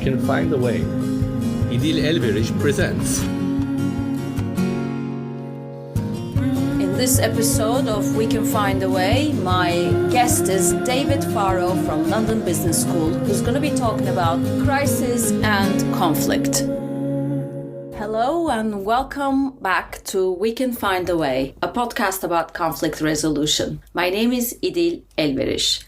can find a way. İdil presents. In this episode of We Can Find a Way, my guest is David Faro from London Business School, who's going to be talking about crisis and conflict. Hello and welcome back to We Can Find a Way, a podcast about conflict resolution. My name is İdil.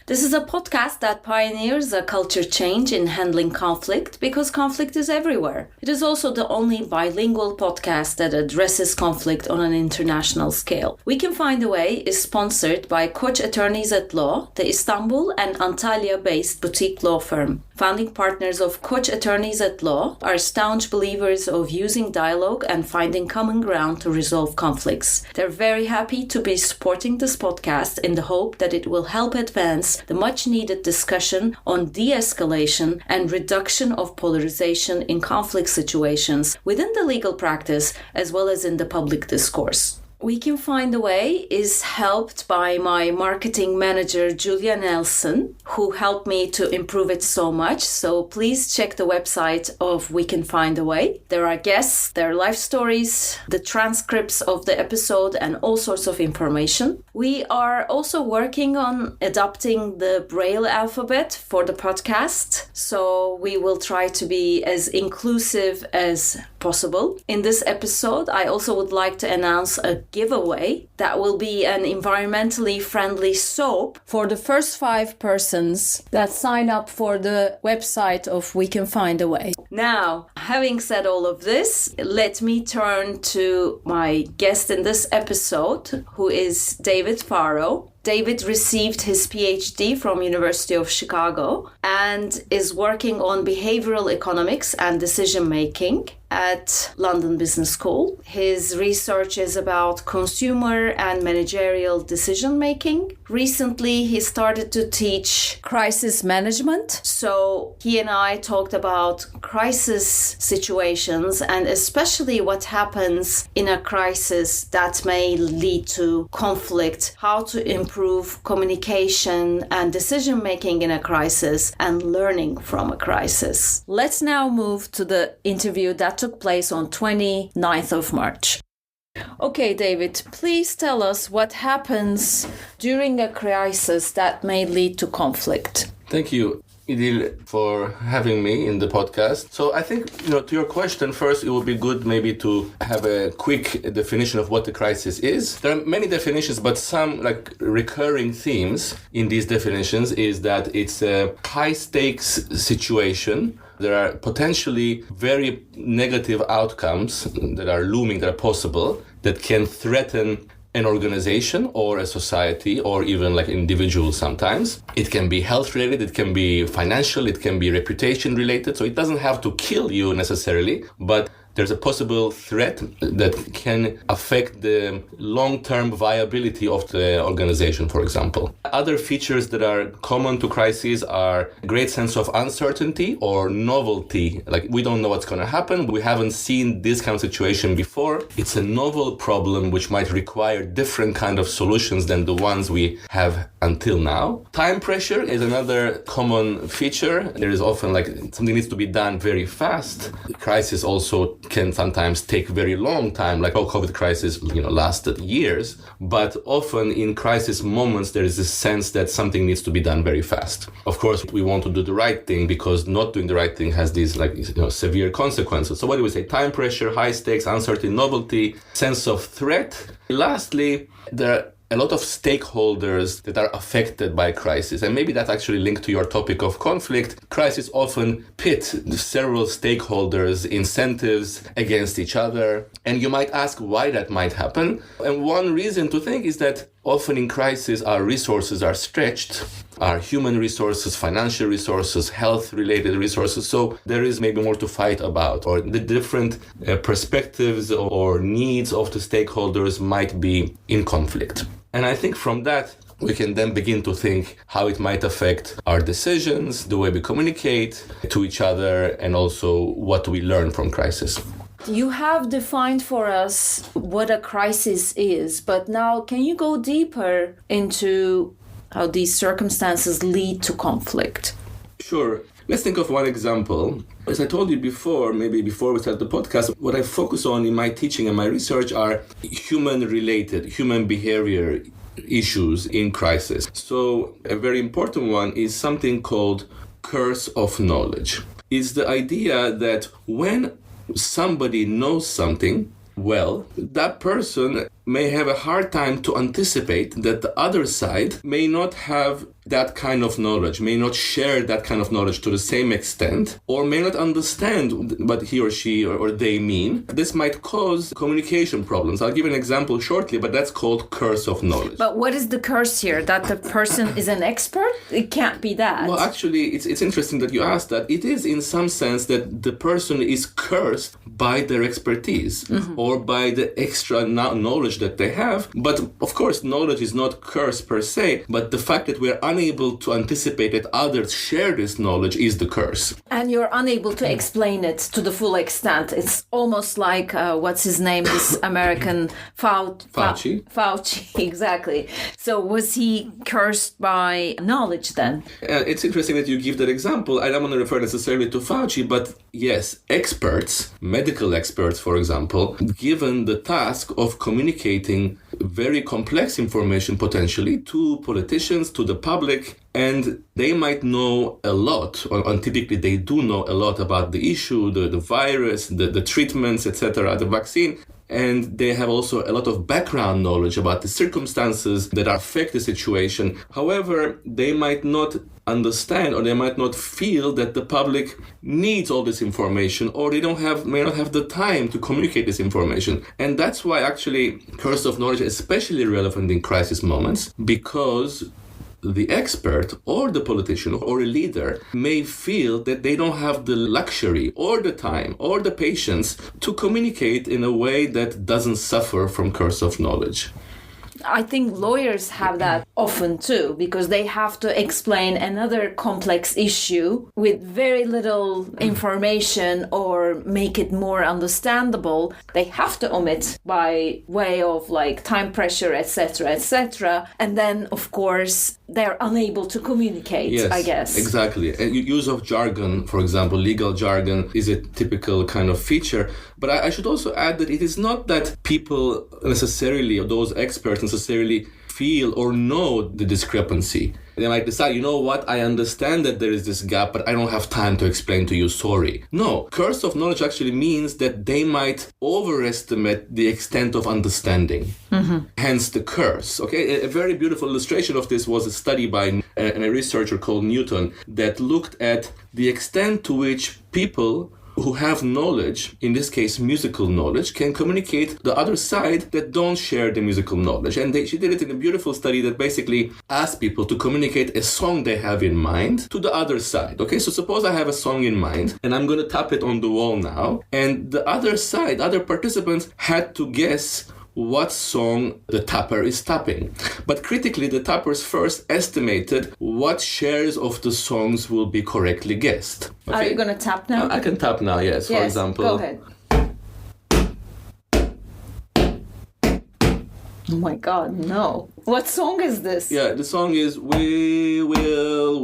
This is a podcast that pioneers a culture change in handling conflict because conflict is everywhere. It is also the only bilingual podcast that addresses conflict on an international scale. We Can Find a Way is sponsored by Koç Attorneys at Law, the Istanbul and Antalya-based boutique law firm. Founding partners of Koç Attorneys at Law are staunch believers of using dialogue and finding common ground to resolve conflicts. They're very happy to be supporting this podcast in the hope that it will help advance the much-needed discussion on de-escalation and reduction of polarization in conflict situations within the legal practice as well as in the public discourse. We Can Find a Way is helped by my marketing manager, Julia Nelson, who helped me to improve it so much. So please check the website of We Can Find a Way. There are guests, there are life stories, the transcripts of the episode, and all sorts of information. We are also working on adopting the Braille alphabet for the podcast. So we will try to be as inclusive as possible. In this episode, I also would like to announce a giveaway that will be an environmentally friendly soap for the first 5 persons that sign up for the website of We Can Find a Way. Now, having said all of this, let me turn to my guest in this episode, who is David Faro. David received his PhD from University of Chicago and is working on behavioral economics and decision making at London Business School. His research is about consumer and managerial decision making. Recently, he started to teach crisis management. So he and I talked about crisis situations and especially what happens in a crisis that may lead to conflict, how to improve communication and decision making in a crisis and learning from a crisis. Let's now move to the interview that took place on 29th of March. Okay, David, please tell us what happens during a crisis that may lead to conflict. Thank you, İdil, for having me in the podcast. So I think, to your question, first, it would be good maybe to have a quick definition of what the crisis is. There are many definitions, but some recurring themes in these definitions is that it's a high-stakes situation. There are potentially very negative outcomes that are looming, that are possible, that can threaten an organization or a society or even individuals sometimes. It can be health related, it can be financial, it can be reputation related. So it doesn't have to kill you necessarily, but there's a possible threat that can affect the long-term viability of the organization, for example. Other features that are common to crises are a great sense of uncertainty or novelty. We don't know what's going to happen. We haven't seen this kind of situation before. It's a novel problem which might require different kind of solutions than the ones we have until now. Time pressure is another common feature. There is often something needs to be done very fast. Crisis also can sometimes take very long time, like COVID crisis, lasted years. But often in crisis moments, there is a sense that something needs to be done very fast. Of course, we want to do the right thing because not doing the right thing has these severe consequences. So what do we say? Time pressure, high stakes, uncertainty, novelty, sense of threat. Lastly, there are a lot of stakeholders that are affected by crisis. And maybe that's actually linked to your topic of conflict. Crisis often pit several stakeholders, incentives against each other. And you might ask why that might happen. And one reason to think is that often in crisis, our resources are stretched. Our human resources, financial resources, health-related resources. So there is maybe more to fight about, or the different perspectives or needs of the stakeholders might be in conflict. And I think from that, we can then begin to think how it might affect our decisions, the way we communicate to each other, and also what we learn from crisis. You have defined for us what a crisis is, but now can you go deeper into how these circumstances lead to conflict? Sure. Let's think of one example. As I told you before, maybe before we start the podcast, what I focus on in my teaching and my research are human-related, human behavior issues in crisis. So a very important one is something called curse of knowledge. It's the idea that when somebody knows something well, that person may have a hard time to anticipate that the other side may not have that kind of knowledge, may not share that kind of knowledge to the same extent, or may not understand what he or she or they mean. This might cause communication problems. I'll give an example shortly, but that's called curse of knowledge. But what is the curse here? That the person is an expert? It can't be that. Well, actually, it's interesting that you asked that. It is in some sense that the person is cursed by their expertise or by the extra knowledge that they have. But of course, knowledge is not curse per se, but the fact that we're unable to anticipate that others share this knowledge is the curse. And you're unable to explain it to the full extent. It's almost like, what's his name, this American Fauci. Fauci, exactly. So was he cursed by knowledge then? It's interesting that you give that example. I don't want to refer necessarily to Fauci, but yes, experts, medical experts, for example, given the task of communicating very complex information potentially to politicians, to the public, and they might know a lot, or typically they do know a lot about the issue, the virus, the treatments, etc., the vaccine. And they have also a lot of background knowledge about the circumstances that affect the situation. However, they might not understand or they might not feel that the public needs all this information, or they may not have the time to communicate this information. And that's why actually curse of knowledge is especially relevant in crisis moments, because the expert or the politician or a leader may feel that they don't have the luxury or the time or the patience to communicate in a way that doesn't suffer from curse of knowledge. I think lawyers have that often too, because they have to explain another complex issue with very little information or make it more understandable. They have to omit by way of like time pressure, etc., etc. And then, of course, they're unable to communicate, yes, I guess. Exactly. And use of jargon, for example, legal jargon is a typical kind of feature. But I should also add that it is not that people necessarily, or those experts necessarily, feel or know the discrepancy. They might decide, you know what, I understand that there is this gap, but I don't have time to explain to you, sorry. No, curse of knowledge actually means that they might overestimate the extent of understanding. Hence the curse. Okay, a very beautiful illustration of this was a study by a researcher called Newton that looked at the extent to which people who have knowledge, in this case musical knowledge, can communicate the other side that don't share the musical knowledge. And she did it in a beautiful study that basically asked people to communicate a song they have in mind to the other side. Okay, so suppose I have a song in mind and I'm going to tap it on the wall now, and the other side, other participants had to guess what song the tapper is tapping. But critically, the tappers first estimated what shares of the songs will be correctly guessed. Okay? Are you going to tap now? I can tap now, yes. For example. Go ahead. Oh my God, no. What song is this? Yeah, the song is We Will.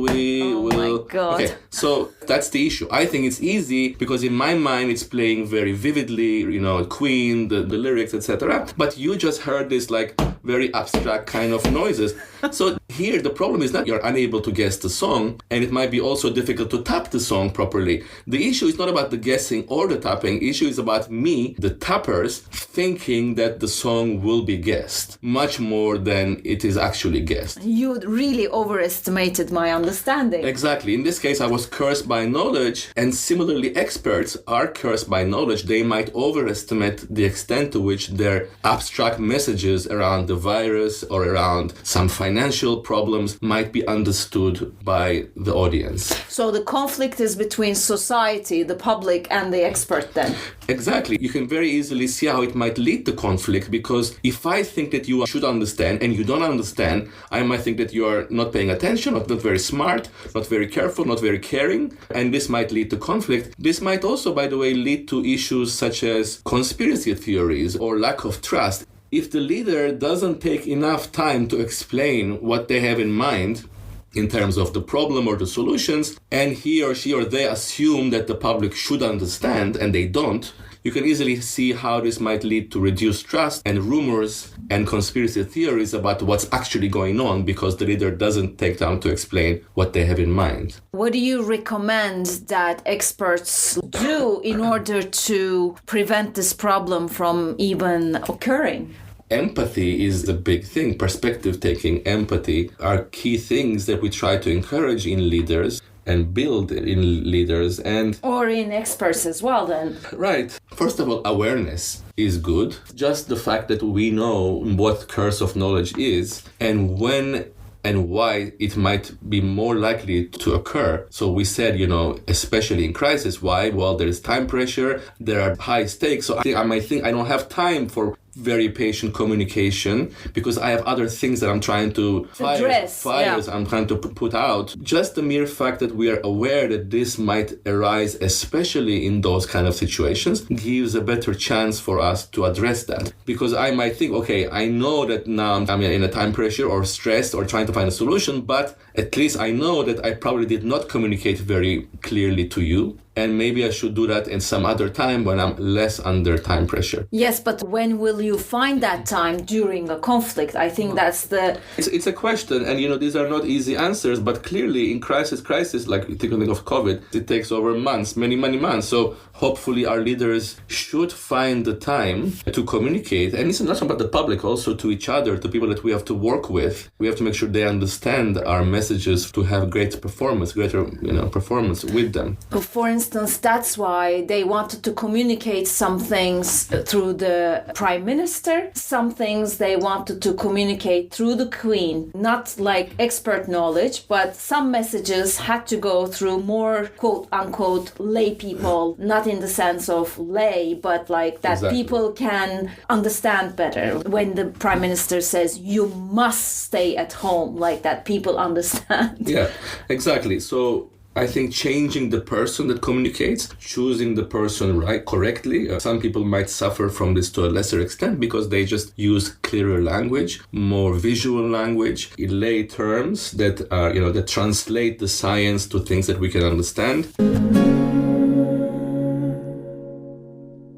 Oh my God. Okay, so that's the issue. I think it's easy because in my mind it's playing very vividly, you know, Queen, the lyrics, etc. But you just heard this like very abstract kind of noises. So here the problem is not you're unable to guess the song, and it might be also difficult to tap the song properly. The issue is not about the guessing or the tapping. The issue is about me, the tappers, thinking that the song will be guessed much more than it is actually guessed. You really overestimated my understanding. Exactly. In this case, I was cursed by knowledge, and similarly, experts are cursed by knowledge. They might overestimate the extent to which their abstract messages around the virus or around some financial problems might be understood by the audience. So the conflict is between society, the public, and the expert then? Exactly. You can very easily see how it might lead to conflict, because if I think that you should understand and you don't understand, I might think that you are not paying attention, not very smart, not very careful, not very caring, and this might lead to conflict. This might also, by the way, lead to issues such as conspiracy theories or lack of trust. If the leader doesn't take enough time to explain what they have in mind, in terms of the problem or the solutions, and he or she or they assume that the public should understand and they don't, you can easily see how this might lead to reduced trust and rumors and conspiracy theories about what's actually going on because the leader doesn't take time to explain what they have in mind. What do you recommend that experts do in order to prevent this problem from even occurring? Empathy is the big thing. Perspective taking, empathy are key things that we try to encourage in leaders and build in leaders or in experts as well then. Right. First of all, awareness is good. Just the fact that we know what curse of knowledge is and when and why it might be more likely to occur. So we said, especially in crisis, why? Well, there is time pressure, there are high stakes. So I might think I don't have time for very patient communication because I have other things that I'm trying to fires I'm trying to put out. Just the mere fact that we are aware that this might arise, especially in those kind of situations, gives a better chance for us to address that. Because I might think, okay, I know that now I'm in a time pressure or stressed or trying to find a solution, but at least I know that I probably did not communicate very clearly to you. And maybe I should do that in some other time when I'm less under time pressure. Yes, but when will you find that time during a conflict? I think that's the... It's a question, and these are not easy answers, but clearly in crisis, like thinking of COVID, it takes over months, many months. So hopefully our leaders should find the time to communicate. And it's not about the public, also to each other, to people that we have to work with. We have to make sure they understand our messages to have greater performance with them. For instance, that's why they wanted to communicate some things through the Prime Minister, some things they wanted to communicate through the Queen, not like expert knowledge, but some messages had to go through more quote-unquote lay people, not in the sense of lay, but like that people can understand better. When the Prime Minister says, you must stay at home, like that people understand. Yeah, exactly. So I think changing the person that communicates, choosing the person correctly. Some people might suffer from this to a lesser extent because they just use clearer language, more visual language, in lay terms that are, that translate the science to things that we can understand.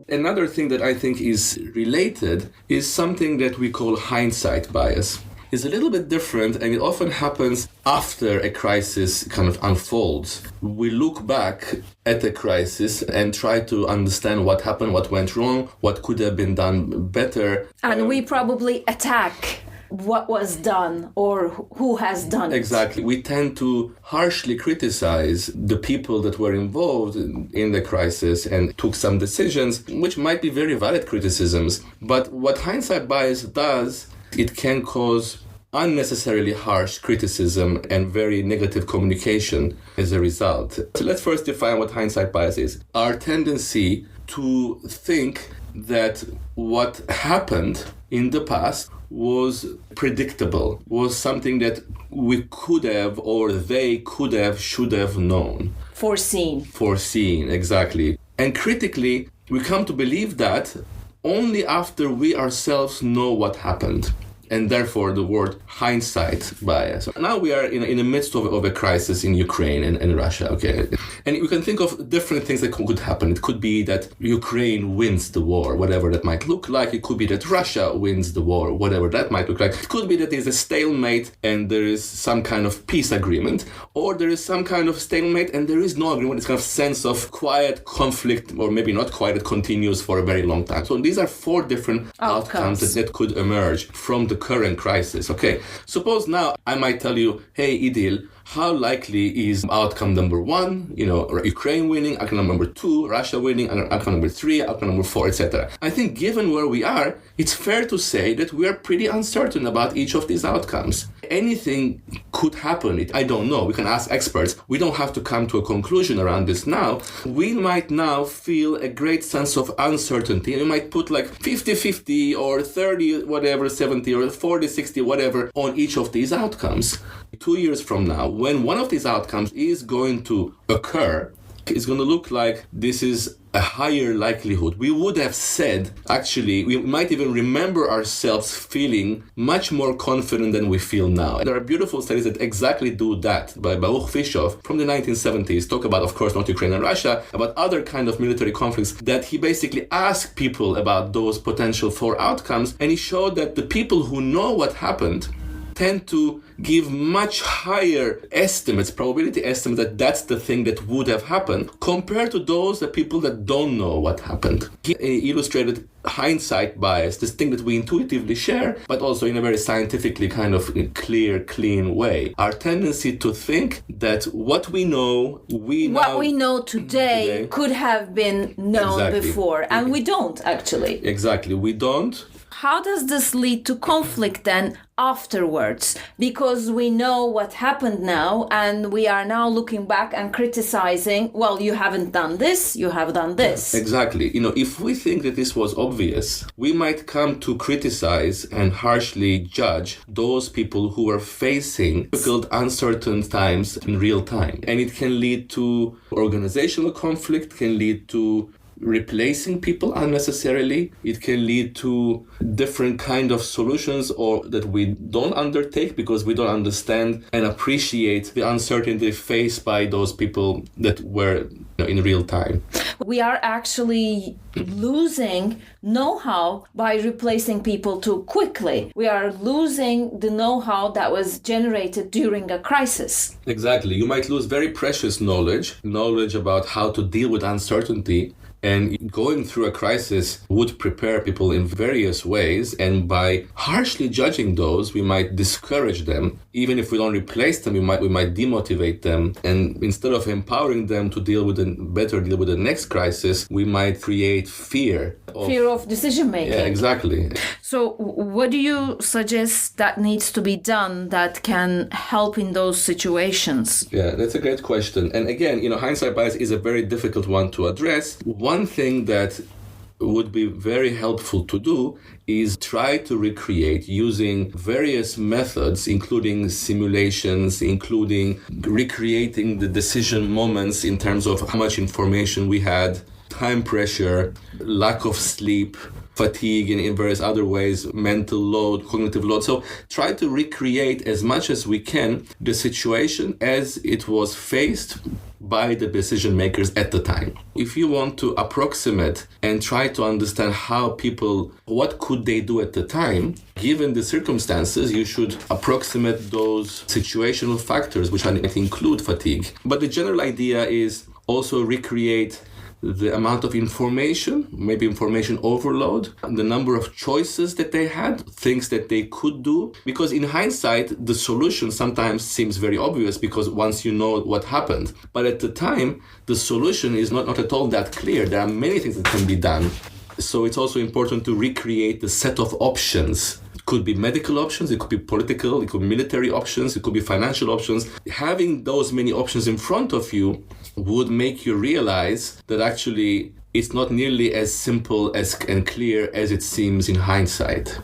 Another thing that I think is related is something that we call hindsight bias. It's a little bit different, and it often happens after a crisis kind of unfolds. We look back at a crisis and try to understand what happened, what went wrong, what could have been done better. And we probably attack what was done or who has done it. Exactly. We tend to harshly criticize the people that were involved in the crisis and took some decisions, which might be very valid criticisms. But what hindsight bias does, it can cause unnecessarily harsh criticism and very negative communication as a result. So let's first define what hindsight bias is. Our tendency to think that what happened in the past was predictable, was something that we could have or they could have, should have known. Foreseen, exactly. And critically, we come to believe that only after we ourselves know what happened. And therefore the word hindsight bias. Now we are in the midst of a crisis in Ukraine and Russia, okay? And you can think of different things that could happen. It could be that Ukraine wins the war, whatever that might look like. It could be that Russia wins the war, whatever that might look like. It could be that there's a stalemate and there is some kind of peace agreement, or there is some kind of stalemate and there is no agreement. It's kind of sense of quiet conflict, or maybe not quiet, that continues for a very long time. So these are four different outcomes that could emerge from the current crisis. Okay, suppose now I might tell you, hey Idil, how likely is outcome number 1, Ukraine winning, outcome number 2, Russia winning, outcome number 3, outcome number 4, etc. I think given where we are, it's fair to say that we are pretty uncertain about each of these outcomes. Anything could happen. I don't know. We can ask experts. We don't have to come to a conclusion around this now. We might now feel a great sense of uncertainty. We might put like 50-50 or 30, whatever, 70 or 40-60, whatever, on each of these outcomes. 2 years from now, when one of these outcomes is going to occur, it's going to look like this is a higher likelihood. We would have said, actually, we might even remember ourselves feeling much more confident than we feel now. There are beautiful studies that exactly do that by Baruch Fischoff from the 1970s, talk about, of course, not Ukraine and Russia, about other kind of military conflicts, that he basically asked people about those potential for outcomes, and he showed that the people who know what happened tend to give much higher estimates, probability estimates, that that's the thing that would have happened, compared to those people that don't know what happened. He illustrated hindsight bias, this thing that we intuitively share, but also in a very scientifically kind of clear, clean way. Our tendency to think that what we know today could have been known before, and we don't actually. Exactly, we don't. How does this lead to conflict then afterwards? Because we know what happened now, and we are now looking back and criticizing, well, you haven't done this, you have done this. Exactly. If we think that this was obvious, we might come to criticize and harshly judge those people who are facing difficult, uncertain times in real time. And it can lead to organizational conflict, can lead to replacing people unnecessarily. It can lead to different kind of solutions or that we don't undertake because we don't understand and appreciate the uncertainty faced by those people that were in real time. We are actually losing know-how by replacing people too quickly. We are losing the know-how that was generated during a crisis. Exactly. You might lose very precious knowledge about how to deal with uncertainty. And going through a crisis would prepare people in various ways, and by harshly judging those, we might discourage them. Even if we don't replace them, we might demotivate them. And instead of empowering them to better deal with the next crisis, we might create fear of decision making. Yeah, exactly. So what do you suggest that needs to be done that can help in those situations? Yeah, that's a great question. And again, hindsight bias is a very difficult one to address. One thing that would be very helpful to do is try to recreate using various methods, including simulations, including recreating the decision moments in terms of how much information we had, time pressure, lack of sleep, fatigue, and in various other ways, mental load, cognitive load. So try to recreate as much as we can the situation as it was faced by the decision makers at the time. If you want to approximate and try to understand what could they do at the time, given the circumstances, you should approximate those situational factors, which might include fatigue. But the general idea is also recreate the amount of information, maybe information overload, the number of choices that they had, things that they could do. Because in hindsight, the solution sometimes seems very obvious because once you know what happened. But at the time, the solution is not at all that clear. There are many things that can be done. So it's also important to recreate the set of options. It could be medical options, it could be political, it could be military options, it could be financial options. Having those many options in front of you would make you realize that actually it's not nearly as simple and clear as it seems in hindsight.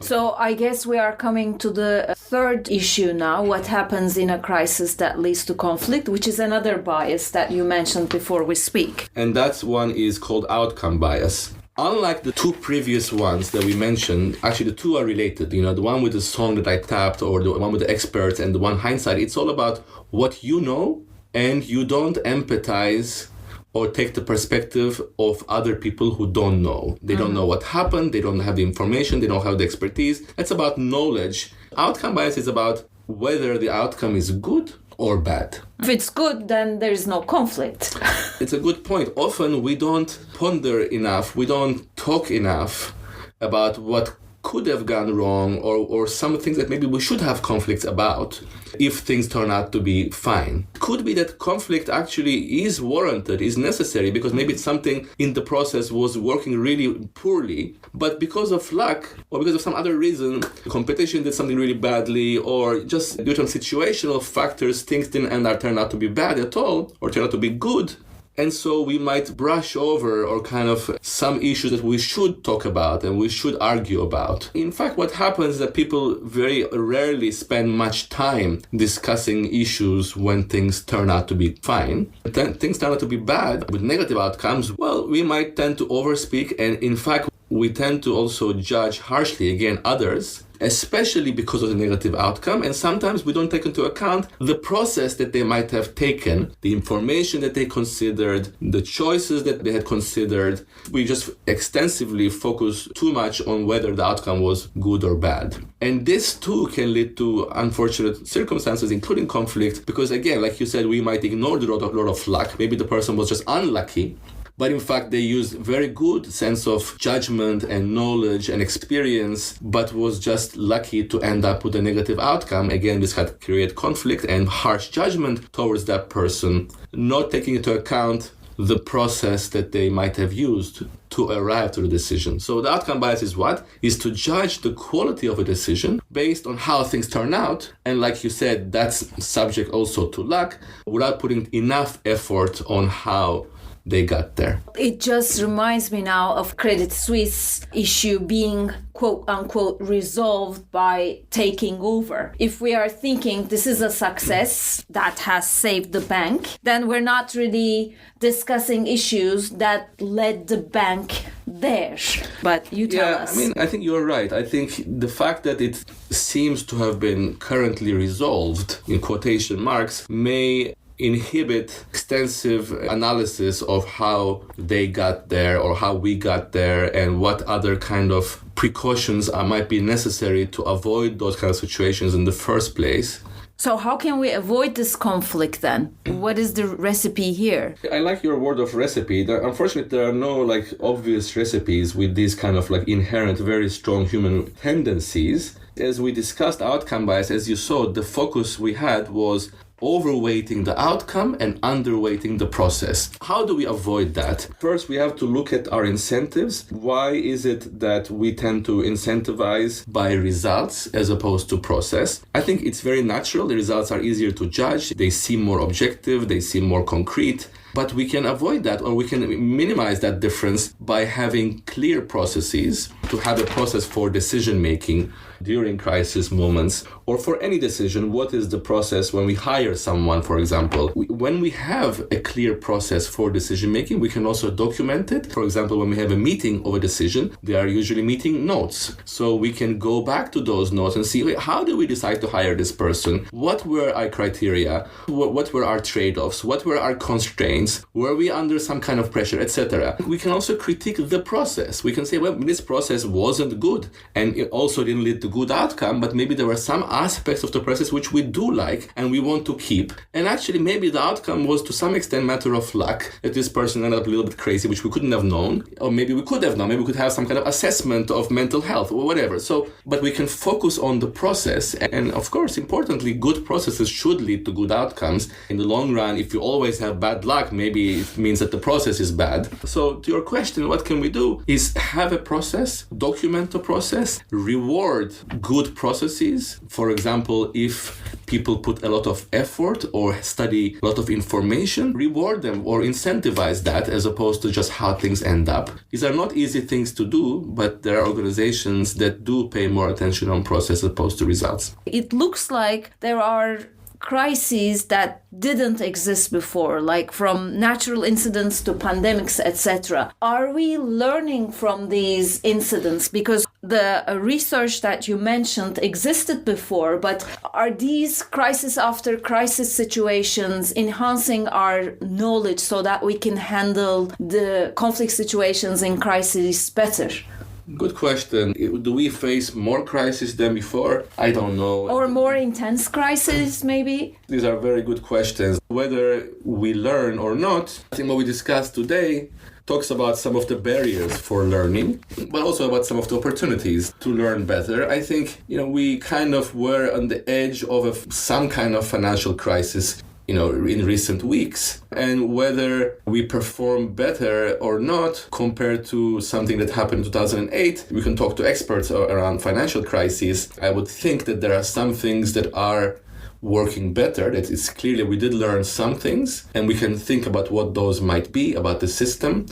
So I guess we are coming to the third issue now, what happens in a crisis that leads to conflict, which is another bias that you mentioned before we speak. And that one is called outcome bias. Unlike the two previous ones that we mentioned, actually the two are related. The one with the song that I tapped, or the one with the experts, and the one hindsight, it's all about what you know, and you don't empathize or take the perspective of other people who don't know. They don't know what happened, they don't have the information, they don't have the expertise. That's about knowledge. Outcome bias is about whether the outcome is good or bad. If it's good, then there is no conflict. It's a good point. Often we don't ponder enough, we don't talk enough about what could have gone wrong or some things that maybe we should have conflicts about if things turn out to be fine. It could be that conflict actually is warranted, is necessary, because maybe it's something in the process was working really poorly, but because of luck or because of some other reason, competition did something really badly, or just due to situational factors, things didn't turn out to be bad at all or turn out to be good. And so we might brush over or kind of some issues that we should talk about and we should argue about. In fact, what happens is that people very rarely spend much time discussing issues when things turn out to be fine. But then things turn out to be bad with negative outcomes. Well, we might tend to overspeak, and in fact, we tend to also judge harshly, again, others, especially because of the negative outcome. And sometimes we don't take into account the process that they might have taken, the information that they considered, the choices that they had considered. We just extensively focus too much on whether the outcome was good or bad. And this too can lead to unfortunate circumstances, including conflict, because again, like you said, we might ignore the lot of luck. Maybe the person was just unlucky. But in fact, they used very good sense of judgment and knowledge and experience, but was just lucky to end up with a negative outcome. Again, this had created conflict and harsh judgment towards that person, not taking into account the process that they might have used to arrive to the decision. So the outcome bias is what? Is to judge the quality of a decision based on how things turn out. And like you said, that's subject also to luck, without putting enough effort on how they got there. It just reminds me now of Credit Suisse issue being quote unquote resolved by taking over. If we are thinking this is a success that has saved the bank, then we're not really discussing issues that led the bank there. But you tell us. I mean, I think you're right. I think the fact that it seems to have been currently resolved, in quotation marks, may inhibit extensive analysis of how they got there or how we got there and what other kind of precautions might be necessary to avoid those kind of situations in the first place. So how can we avoid this conflict then? What is the recipe here? I like your word of recipe. Unfortunately, there are no obvious recipes with these kind of inherent, very strong human tendencies. As we discussed outcome bias, as you saw, the focus we had was overweighting the outcome and underweighting the process. How do we avoid that? First, we have to look at our incentives. Why is it that we tend to incentivize by results as opposed to process? I think it's very natural. The results are easier to judge. They seem more objective. They seem more concrete. But we can avoid that, or we can minimize that difference by having clear processes, to have a process for decision making during crisis moments, or for any decision. What is the process when we hire someone, for example? When we have a clear process for decision making, we can also document it. For example, when we have a meeting of a decision, there are usually meeting notes. So we can go back to those notes and see, how did we decide to hire this person? What were our criteria? What were our trade-offs? What were our constraints? Were we under some kind of pressure, etc.? We can also critique the process. We can say, well, this process wasn't good and it also didn't lead to good outcome, but maybe there were some aspects of the process which we do like and we want to keep. And actually, maybe the outcome was to some extent matter of luck, that this person ended up a little bit crazy, which we couldn't have known, or maybe we could have known. Maybe we could have some kind of assessment of mental health or whatever. So, but we can focus on the process. And of course, importantly, good processes should lead to good outcomes. In the long run, if you always have bad luck, maybe it means that the process is bad. So to your question, what can we do is have a process, document the process, reward good processes. For example, if people put a lot of effort or study a lot of information, reward them or incentivize that as opposed to just how things end up. These are not easy things to do, but there are organizations that do pay more attention on process as opposed to results. It looks like there are crises that didn't exist before, like from natural incidents to pandemics, etc. Are we learning from these incidents? Because the research that you mentioned existed before, but are these crisis after crisis situations enhancing our knowledge so that we can handle the conflict situations in crises better? Good question. Do we face more crises than before? I don't know. Or more intense crises, maybe? These are very good questions. Whether we learn or not, I think what we discussed today talks about some of the barriers for learning, but also about some of the opportunities to learn better. I think, we kind of were on the edge of some kind of financial crisis in recent weeks, and whether we perform better or not compared to something that happened in 2008, we can talk to experts around financial crises. I would think that there are some things that are working better, that it's clearly we did learn some things, and we can think about what those might be, about the system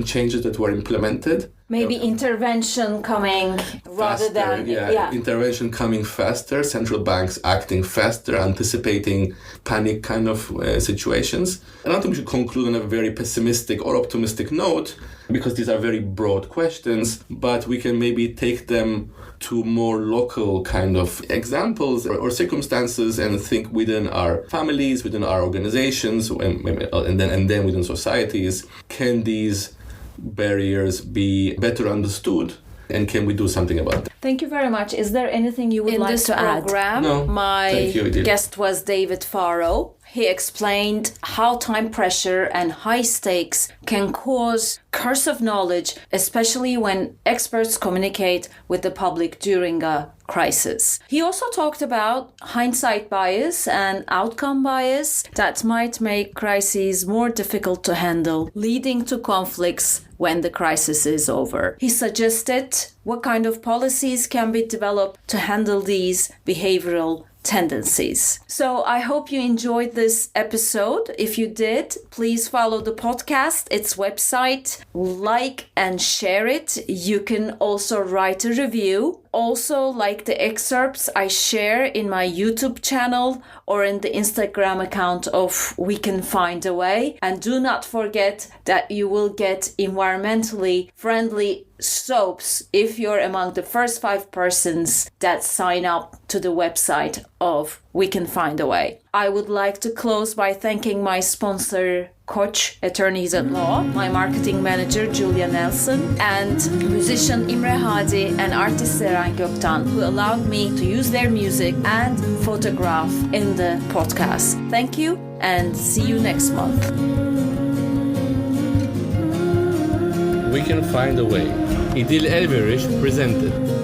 changes that were implemented. Maybe intervention coming rather faster, than... intervention coming faster, central banks acting faster, anticipating panic kind of situations. I don't think we should conclude on a very pessimistic or optimistic note, because these are very broad questions, but we can maybe take them to more local kind of examples or circumstances and think within our families, within our organizations, and then within societies, can these barriers be better understood, and can we do something about that? Thank you very much. Is there anything you would like to add? In this program, No. my Thank you, Idil. guest was David Faro. He explained how time pressure and high stakes can cause curse of knowledge, especially when experts communicate with the public during a crisis. He also talked about hindsight bias and outcome bias that might make crises more difficult to handle, leading to conflicts when the crisis is over. He suggested what kind of policies can be developed to handle these behavioral tendencies. So I hope you enjoyed this episode. If you did, please follow the podcast, its website, like and share it. You can also write a review. Also, like the excerpts I share in my YouTube channel or in the Instagram account of We Can Find a Way. And do not forget that you will get environmentally friendly soaps if you're among the first 5 persons that sign up to the website of We Can Find a Way. I would like to close by thanking my sponsor, Koç Attorneys at Law, my marketing manager, Julia Nelson, and musician Imre Hadi and artist Seren Göktan, who allowed me to use their music and photograph in the podcast. Thank you, and see you next month. We Can Find a Way. İdil Elveriş presented.